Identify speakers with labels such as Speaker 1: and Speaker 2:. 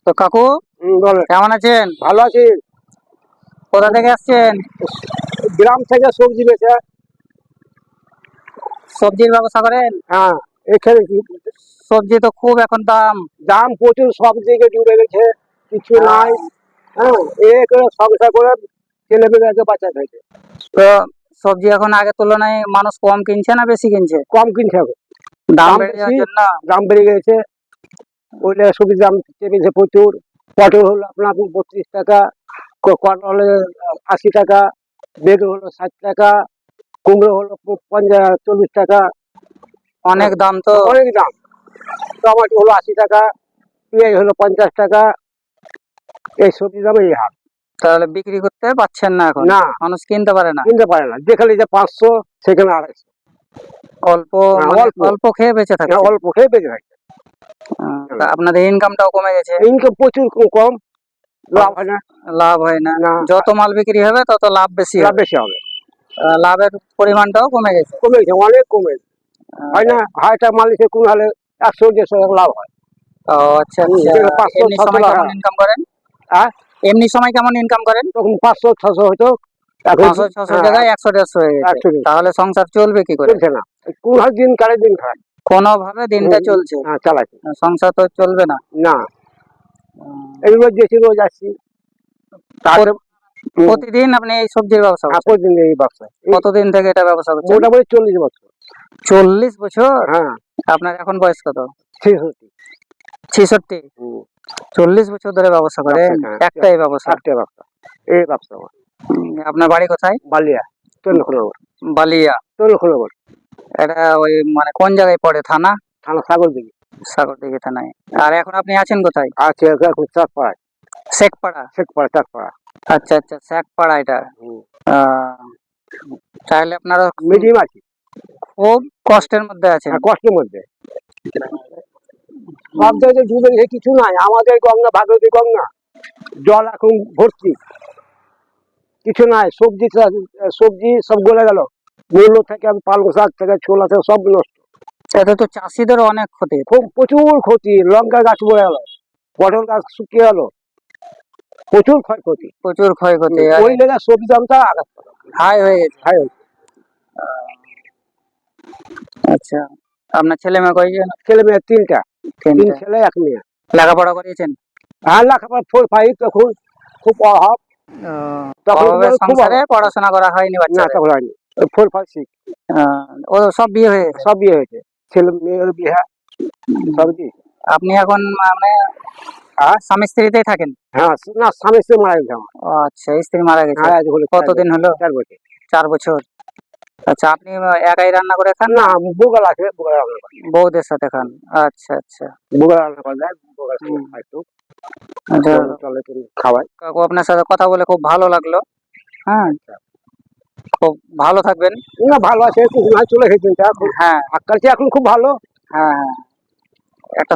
Speaker 1: তো কাকু
Speaker 2: বলেন।
Speaker 1: কেমন আছেন?
Speaker 2: ভালো আছি।
Speaker 1: কোথা থেকে আসছেন?
Speaker 2: গ্রাম থেকে সবজি বেচে।
Speaker 1: সবজির ব্যবসা করেন?
Speaker 2: হ্যাঁ, এখানে
Speaker 1: সবজি তো খুব এখন দাম।
Speaker 2: দাম প্রচুর, সব দিকে ডুবে গেছে, কিছু নাই। হ্যাঁ, এ করে সংসার করে ছেলে মেয়েকে বাঁচাতে হয়েছে।
Speaker 1: তো সবজি এখন আগের তুলনায় মানুষ কম কিনছে না বেশি কিনছে?
Speaker 2: কম কিনতে হবে,
Speaker 1: দাম
Speaker 2: দাম
Speaker 1: বেড়ে যাওয়ার
Speaker 2: বেশি।
Speaker 1: জন্য।
Speaker 2: দাম বেড়ে গেছে, ওইটা সবজির দাম চেপেছে প্রচুর। পটল হলো আপনার 32 টাকা, কটল হলে 80 টাকা, বেগুন হলো 60 টাকা, কুমড়ো হলো 40 টাকা।
Speaker 1: অনেক দাম তো।
Speaker 2: অনেক দাম। টমেটো হলো 80 টাকা, পেঁয়াজ হলো 50 টাকা। এই সবজি দাম এই হাল।
Speaker 1: তাহলে বিক্রি করতে পারছেন না এখন?
Speaker 2: না,
Speaker 1: মানুষ কিনতে পারে না।
Speaker 2: কিনতে পারে না। যেখানে যে 500 সেখানে 250।
Speaker 1: অল্প
Speaker 2: হ্যাঁ,
Speaker 1: মানে
Speaker 2: অল্প।
Speaker 1: অল্প খেয়ে বেঁচে থাকে।
Speaker 2: হ্যাঁ, অল্প খেয়ে বেঁচে থাকে।
Speaker 1: তা আপনাদের ইনকামটাও কমে গেছে।
Speaker 2: ইনকাম প্রচুর কম, লাভ হয় না।
Speaker 1: লাভ হয় না।
Speaker 2: না,
Speaker 1: যত মাল বিক্রি হবে তত লাভ বেশি
Speaker 2: লাভ
Speaker 1: হবে।
Speaker 2: বেশি হবে।
Speaker 1: লাভের পরিমাণটাও কমে গেছে।
Speaker 2: কমে গেছে, অনেক কমে গেছে। হয় না, হাইটা মালিশে কোন হালে 100-150 টাকা লাভ হয়।
Speaker 1: ও আচ্ছা আচ্ছা।
Speaker 2: যেখানে 500-600
Speaker 1: এমনি সময়
Speaker 2: টাকা।
Speaker 1: কেমন ইনকাম করেন?
Speaker 2: হ্যাঁ,
Speaker 1: এমনি সময় কেমন ইনকাম করেন?
Speaker 2: তখন 500-600 হতো, এখন
Speaker 1: 500-600 জায়গায় 100-150 হয়ে গেছে।
Speaker 2: 100
Speaker 1: তাহলে সংসার চলবে কি করে?
Speaker 2: চলছে না। কোন হাল দিন কালে দিন খায়।
Speaker 1: কোনোভাবে দিনটা চলছে।
Speaker 2: হ্যাঁ, চালাচ্ছে
Speaker 1: সংসার তো চলবে না।
Speaker 2: না।
Speaker 1: উম,
Speaker 2: এগুলো যেছি রোজ আসছি, তারপরে
Speaker 1: প্রতিদিন আপনি এই সবজির ব্যবসা করছেন?
Speaker 2: প্রতিদিন এই ব্যবসা।
Speaker 1: কতদিন থেকে এটা ব্যবসা করছেন?
Speaker 2: মোটামুটি 40 বছর।
Speaker 1: 40 বছর?
Speaker 2: হ্যাঁ,
Speaker 1: আপনার এখন বয়স কত?
Speaker 2: 66।
Speaker 1: 66? 40 বছর ধরে ব্যবসা করেন একটাই ব্যবসা?
Speaker 2: একটা ব্যবসা, এই ব্যবসা আমার।
Speaker 1: আপনার বাড়ি কোথায়?
Speaker 2: বালিয়া, চন্দ্রখনগর।
Speaker 1: বালিয়া?
Speaker 2: চন্দ্রখনগর
Speaker 1: এটা ওই মানে কোন জায়গায় পড়ে? থানা?
Speaker 2: থানা সাগরদিঘি।
Speaker 1: সাগরদিঘি থানায়। আর এখন আপনি আছেন কোথায়?
Speaker 2: আছে এখন চাঁদপাড়ায়।
Speaker 1: শেখপাড়া?
Speaker 2: শেখপাড়া, চাঁদপাড়া।
Speaker 1: আচ্ছা আচ্ছা, শেখপাড়া এটা। আহ, তাহলে আপনারা
Speaker 2: মিডিয়াম আছে।
Speaker 1: খুব কষ্টের মধ্যে আছেন।
Speaker 2: কষ্টের মধ্যে সব জায়গায় ডুবে গেছে, কিছু নাই। আমাদের গঙ্গা, ভাগীরথী গঙ্গা, জল এখন ভর্তি, কিছু নাই। সবজি সব গলে গেল। মূল্য থেকে পালং শাক থেকে ছোলা থেকে সব নষ্ট।
Speaker 1: এতে তো চাষিদের অনেক ক্ষতি।
Speaker 2: খুব প্রচুর ক্ষতি। লঙ্কা গাছ মরে গেল, পটল গাছ শুকিয়ে গেল, প্রচুর ক্ষয়ক্ষতি।
Speaker 1: প্রচুর ক্ষয়ক্ষতি।
Speaker 2: ওই জায়গায় সবজি দামটা
Speaker 1: হাই হয়ে গেছে।
Speaker 2: হাই হয়েছে।
Speaker 1: আচ্ছা, আপনার ছেলে মেয়ে কয়জন?
Speaker 2: ছেলে মেয়ে 3টা। 3
Speaker 1: তিনটা।
Speaker 2: ছেলে 1 মেয়ে।
Speaker 1: লেখাপড়া করিয়েছেন?
Speaker 2: হ্যাঁ, লেখাপড়া 4, 5 তখন খুব অভাব। তখন
Speaker 1: অভাবের
Speaker 2: খুব
Speaker 1: সংসারে
Speaker 2: অভাব।
Speaker 1: পড়াশোনা করা হয়নি
Speaker 2: না,
Speaker 1: বাচ্চাদের?
Speaker 2: তখন হয়নি। 4, 5, 6
Speaker 1: ও সব বিয়ে হয়ে গেছে?
Speaker 2: সব বিয়ে হয়েছে। ছেলে মেয়ের বিয়ে সব দিয়েছে।
Speaker 1: আপনি এখন মানে স্বামী স্ত্রীতেই থাকেন?
Speaker 2: হ্যাঁ, না, স্বামী স্ত্রী মারা গেছে আমার।
Speaker 1: ও আচ্ছা, স্ত্রী মারা গেছে।
Speaker 2: হ্যাঁ, আজ হলো
Speaker 1: কতদিন হলো?
Speaker 2: 4 বছর।
Speaker 1: 4 বছর। আচ্ছা, আপনি একাই রান্না করে খান
Speaker 2: না, বুগাল আছে, বুগাল রান্না করে।
Speaker 1: বউদের সাথে খান? আচ্ছা আচ্ছা।
Speaker 2: বুগাল রান্না করে দেয়, বুগাল সঙ্গে খাই তো।
Speaker 1: আচ্ছা,
Speaker 2: চলে খাওয়াই।
Speaker 1: কাকু আপনার সাথে কথা বলে খুব ভালো লাগলো। হ্যাঁ, খুব ভালো থাকবেন।
Speaker 2: না, ভালো আছে, কিছু না, চলে গেছে।
Speaker 1: হ্যাঁ
Speaker 2: আজকাল এখন খুব ভালো।
Speaker 1: হ্যাঁ হ্যাঁ। একটা